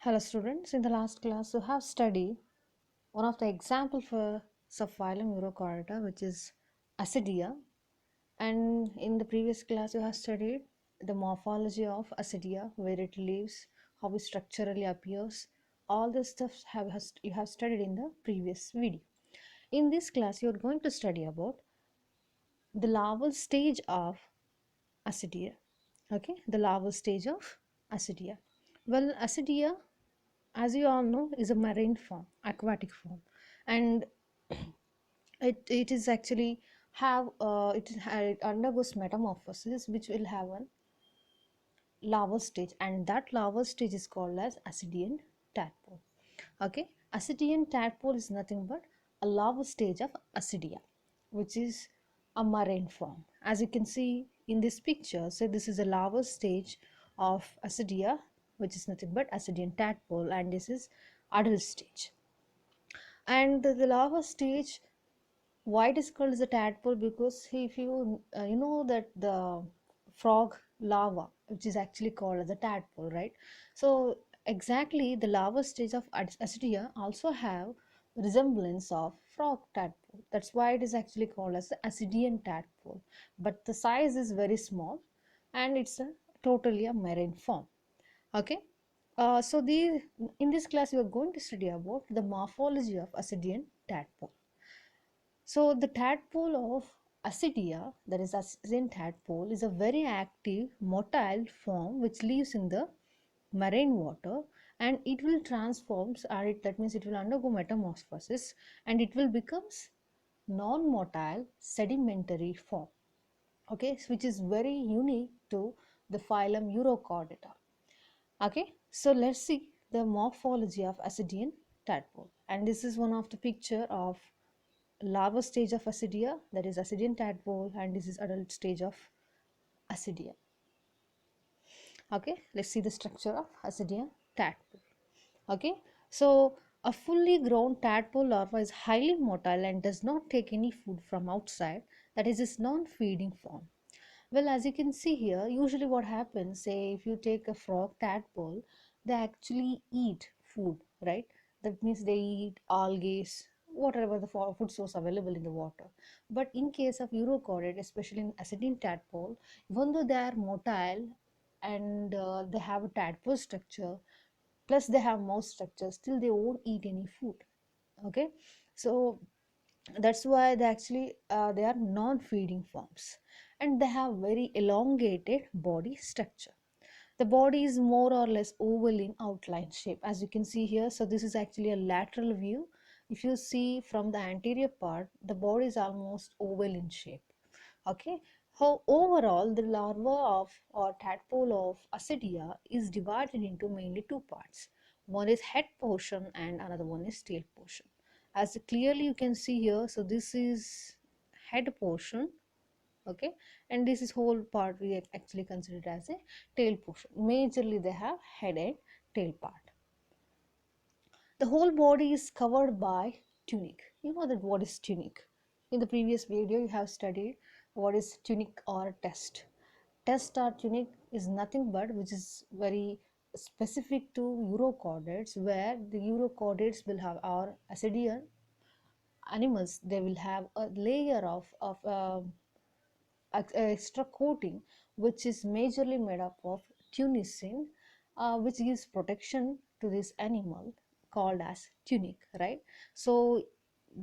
Hello students, in the last class we have studied one of the example for subphylum Urochorida, which is Ascidia, and in the previous class you have studied the morphology of Ascidia, where it lives, how it structurally appears. All this stuff you have studied in the previous video. In this class you are going to study about the larval stage of Ascidia. Okay, the larval stage of Ascidia. Well, Ascidia, as you all know, is a marine form, aquatic form, and it is actually it undergoes metamorphosis, which will have a larval stage, and that larval stage is called as Ascidian tadpole. Okay, Ascidian tadpole is nothing but a larval stage of Ascidia, which is a marine form. As you can see in this picture, so this is a larval stage of Ascidia, which is nothing but Ascidian tadpole, and this is adult stage. And the larva stage, why it is called as a tadpole? Because if you you know that the frog larva, which is actually called as a tadpole, right? So exactly the larva stage of Ascidia also have resemblance of frog tadpole. That's why it is actually called as the Ascidian tadpole, but the size is very small and it's a totally a marine form. Okay, so in this class we are going to study about the morphology of Ascidian tadpole. So the tadpole of Ascidia, that is Ascidian tadpole, is a very active motile form which lives in the marine water, and it will transform, that means it will undergo metamorphosis and it will becomes non-motile sedimentary form. Okay, which is very unique to the phylum Urochordata. Okay, so let's see the morphology of Ascidian tadpole, and this is one of the picture of larval stage of Ascidia, that is Ascidian tadpole, and this is adult stage of Ascidia. Okay, let's see the structure of Ascidian tadpole. Okay, so a fully grown tadpole larva is highly motile and does not take any food from outside, that is its non-feeding form. Well, as you can see here, usually what happens, say if you take a frog tadpole, they actually eat food, right? That means they eat algae, whatever the food source available in the water. But in case of Urochordate, especially in Ascidian tadpole, even though they are motile and they have a tadpole structure, plus they have mouth structure, still they won't eat any food. Okay, so that's why they are non-feeding forms, and they have very elongated body structure. The body is more or less oval in outline shape, as you can see here. So this is actually a lateral view. If you see from the anterior part, the body is almost oval in shape. Okay, how overall the larva of or tadpole of Ascidia is divided into mainly two parts. One is head portion and another one is tail portion. As clearly you can see here, so this is head portion. Okay, and this is whole part we actually consider it as a tail portion. Majorly they have head and tail part. The whole body is covered by tunic. You know that what is tunic. In the previous video you have studied what is tunic or test. Test or tunic is nothing but which is very specific to Urochordates, where the Urochordates will have, our Ascidian animals, they will have a layer of extra coating which is majorly made up of tunicin, which gives protection to this animal, called as tunic, right? So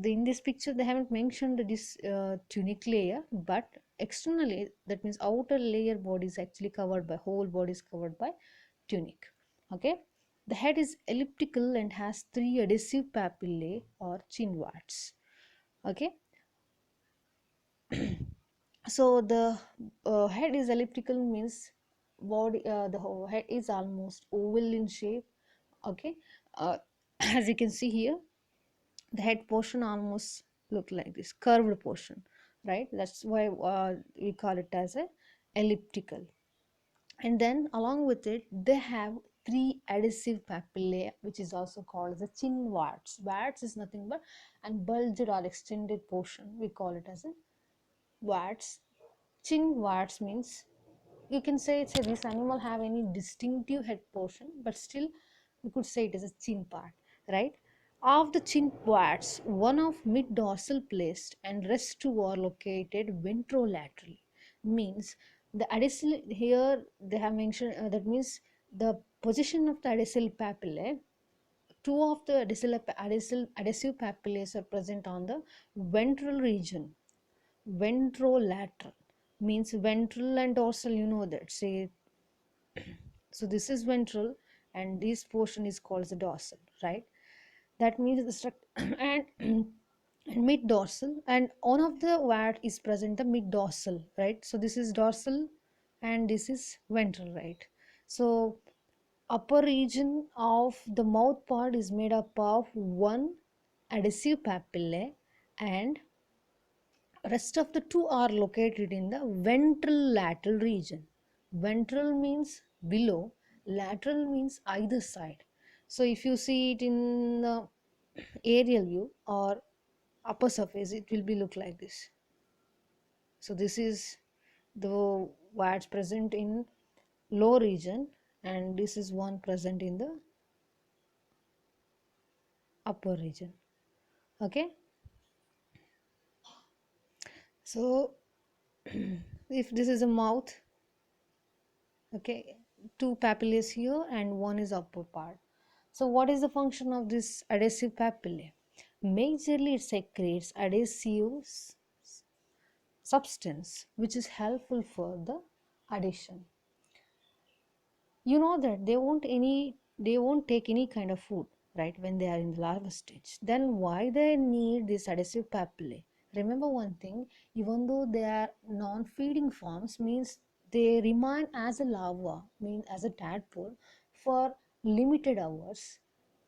in this picture they haven't mentioned this tunic layer, but externally, that means outer layer body is actually covered by, whole body is covered by tunic. Okay, the head is elliptical and has three adhesive papillae or chin warts. Okay, so the head is elliptical, means body, the whole head is almost oval in shape. Okay, uh, as you can see here, the head portion almost look like this curved portion, right? That's why we call it as a elliptical. And then along with it they have three adhesive papillae, which is also called the chin warts. Warts is nothing but and bulged or extended portion, we call it as a warts. Chin warts means, you can say, this animal have any distinctive head portion, but still We could say it is a chin part, right? Of the chin parts, one of mid-dorsal placed and rest two are located ventrolaterally. Means the additional here they have mentioned that means the position of the additional papillae. Two of the adhesive papillae are present on the ventral region. Ventrolateral means ventral and dorsal, you know that. Say, so this is ventral and this portion is called the dorsal, right? That means the structure and mid dorsal, and one of the word is present the mid dorsal, right? So this is dorsal and this is ventral, right? So upper region of the mouth part is made up of one adhesive papillae, and rest of the two are located in the ventral lateral region. Ventral means below, lateral means either side. So if you see it in the aerial view or upper surface, it will be look like this. So this is the words present in low region, and this is one present in the upper region. Okay, so if this is a mouth, okay, two papillae here and one is upper part. So what is the function of this adhesive papillae? Majorly it secretes adhesive substance which is helpful for the adhesion. You know that they won't take any kind of food, right, when they are in the larva stage. Then why they need this adhesive papillae? Remember one thing, even though they are non-feeding forms, means they remain as a larva, mean as a tadpole, for limited hours.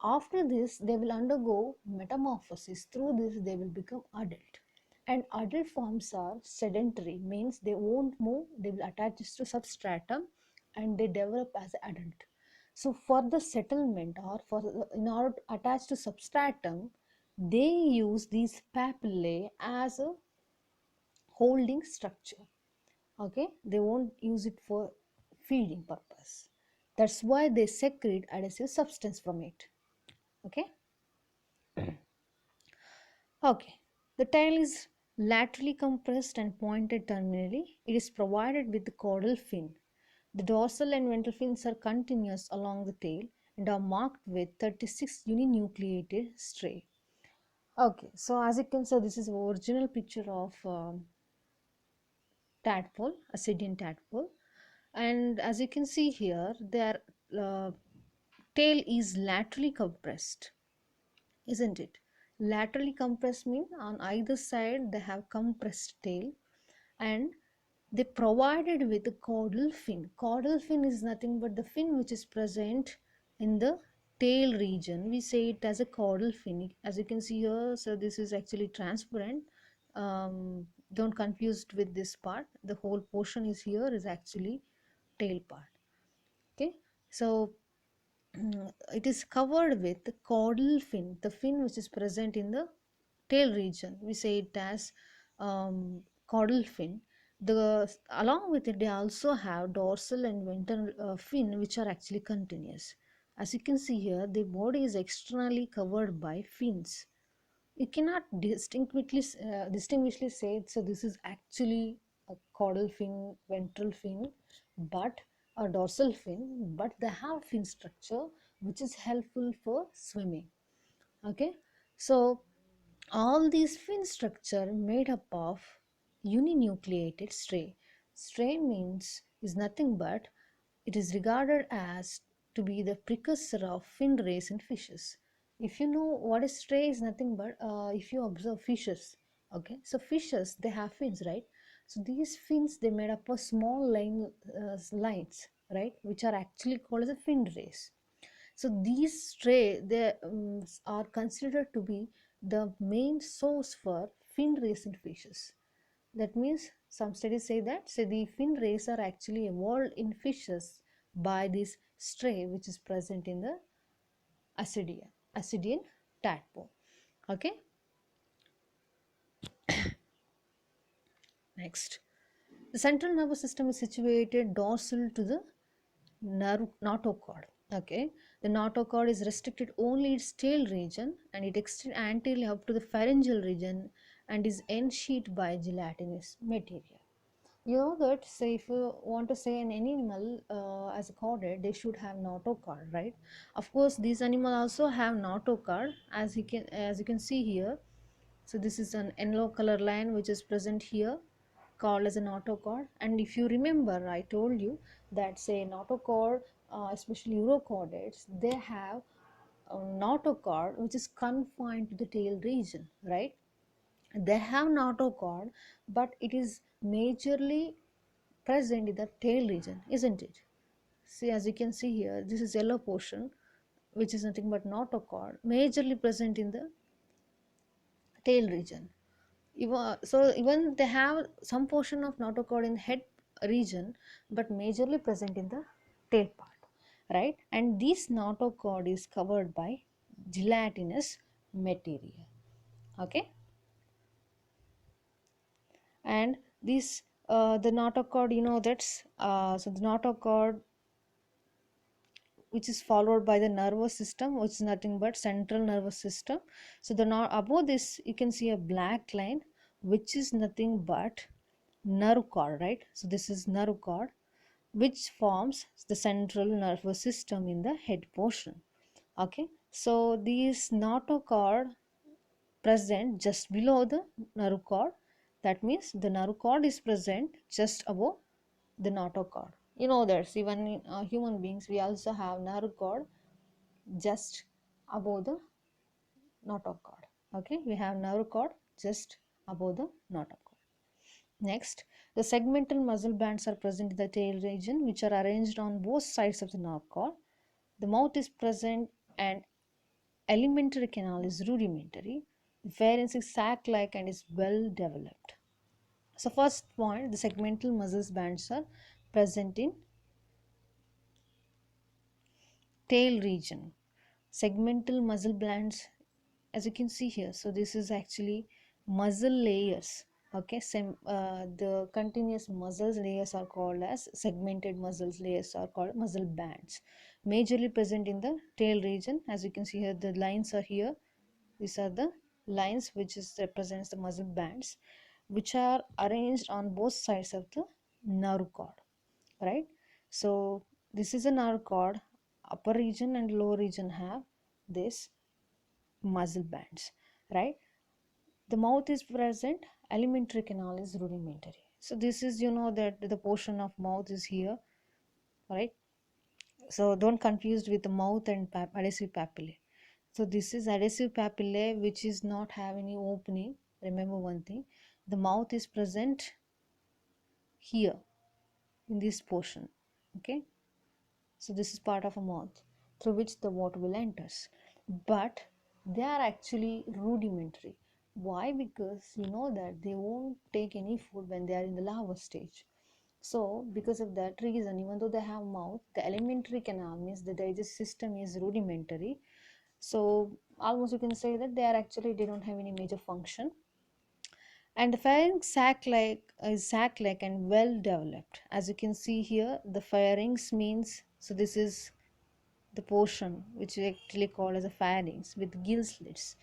After this they will undergo metamorphosis. Through this they will become adult, and adult forms are sedentary, means they won't move, they will attach to substratum and they develop as adult. So for the settlement or for in order to attach to substratum, they use these papillae as a holding structure. Okay, they won't use it for feeding purpose. That's why they secrete adhesive substance from it. Okay. Okay, the tail is laterally compressed and pointed terminally. It is provided with the caudal fin. The dorsal and ventral fins are continuous along the tail and are marked with 36 uninucleated striae. Okay, so as you can see, this is the original picture of tadpole, Ascidian tadpole, and as you can see here, their uh, tail is laterally compressed, isn't it? Laterally compressed means on either side they have compressed tail, and they provided with the caudal fin. Caudal fin is nothing but the fin which is present in the tail region. We say it as a caudal fin. As you can see here, so this is actually transparent. Don't confuse it with this part. The whole portion is here is actually tail part. Okay, so it is covered with the caudal fin, the fin which is present in the tail region. We say it as caudal fin. Along with it, they also have dorsal and ventral fin, which are actually continuous. As you can see here, the body is externally covered by fins. You cannot distinguishly say it, so this is actually a caudal fin, ventral fin, but a dorsal fin, but they have fin structure which is helpful for swimming. Okay, so all these fin structure made up of uninucleated striae. Striae means is nothing but it is regarded as to be the precursor of fin rays in fishes. If you know what is striae is nothing but if you observe fishes, okay, so fishes they have fins, right? So these fins they made up of small lines, right, which are actually called as a fin rays. So these striae they are considered to be the main source for fin rays in fishes. That means some studies say that the fin rays are actually evolved in fishes by this striae which is present in the Ascidian tadpole. Okay. Next, the central nervous system is situated dorsal to the nerve notochord. Okay, the notochord is restricted only its tail region and it extends anteriorly up to the pharyngeal region and is ensheathed by gelatinous material. You know that, say, if you want to say an animal as a chordate, they should have notochord, right? Of course, these animals also have notochord, as you can see here. So this is an yellow color line which is present here, called as a notochord. And if you remember, I told you that, say, notochord, especially urochordates, they have a notochord which is confined to the tail region, right? They have notochord, but it is majorly present in the tail region, isn't it? See, as you can see here, this is yellow portion, which is nothing but notochord, majorly present in the tail region. Even they have some portion of notochord in head region, but majorly present in the tail part, right? And this notochord is covered by gelatinous material. Okay, and this the notochord, you know, that's so the notochord, which is followed by the nervous system, which is nothing but central nervous system. So the above this you can see a black line, which is nothing but nerve cord, right? So this is nerve cord, which forms the central nervous system in the head portion. Okay, so these notochord present just below the nerve cord. That means the nerve cord is present just above the notochord. You know that even in human beings we also have nerve cord just above the notochord. Okay, we have nerve cord just above the notochord. Next, the segmental muscle bands are present in the tail region, which are arranged on both sides of the nerve cord. The mouth is present and alimentary canal is rudimentary. The pharynx is sac-like and is well developed. So first point, the segmental muscle bands are present in tail region. Segmental muscle bands, as you can see here, so this is actually muscle layers. Okay, the continuous muscles layers are called as segmented muscles layers are called muscle bands, majorly present in the tail region. As you can see here, the lines are here. These are the lines which is represents the muscle bands, which are arranged on both sides of the nerve cord, right? So this is a nerve cord. Upper region and lower region have this muscle bands, right? The mouth is present, alimentary canal is rudimentary. So this is, you know, that the portion of mouth is here, right? So don't confuse with the mouth and adhesive papillae. So this is adhesive papillae which is not have any opening. Remember one thing, the mouth is present here in this portion. Okay, so this is part of a mouth through which the water will enters, but they are actually rudimentary. Why? Because you know that they won't take any food when they are in the larval stage. So because of that reason, even though they have mouth, the alimentary canal means the digestive system is rudimentary. So almost you can say that they don't have any major function. And the pharynx sac-like and well developed. As you can see here, the pharynx means, so this is the portion which we actually call as a pharynx with gill slits.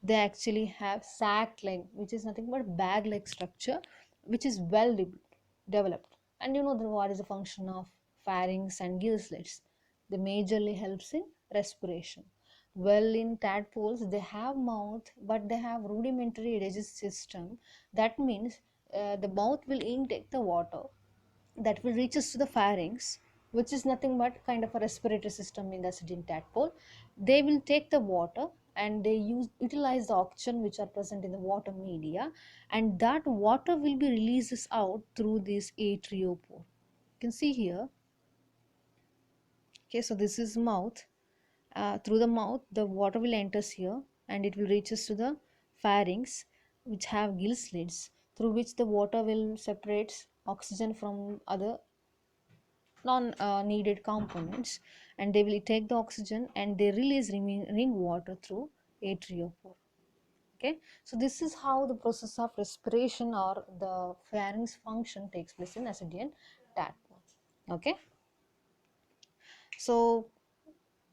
They actually have sac-like, which is nothing but bag-like structure, which is well developed. And you know what is the function of pharynx and gill slits? They majorly helps in respiration. Well, in tadpoles, they have mouth, but they have rudimentary digestive system. That means the mouth will intake the water that will reaches to the pharynx, which is nothing but kind of a respiratory system in the acidian tadpole. They will take the water and they utilize the oxygen which are present in the water media, and that water will be releases out through this atriopore. You can see here. Okay, so this is mouth. Through the mouth the water will enters here and it will reaches to the pharynx, which have gill slits, through which the water will separates oxygen from other non needed components, and they will take the oxygen and they release remaining water through atriopore. Okay, so this is how the process of respiration or the pharynx function takes place in acidian tadpole. Okay, so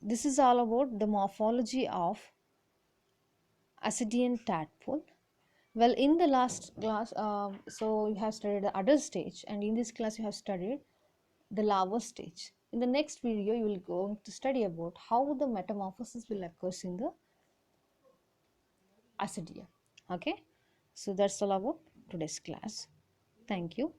this is all about the morphology of Ascidian tadpole. Well, in the last class, so you have studied the adult stage, and in this class you have studied the larval stage. In the next video, you will go to study about how the metamorphosis will occur in the Ascidia. Okay, so that's all about today's class. Thank you.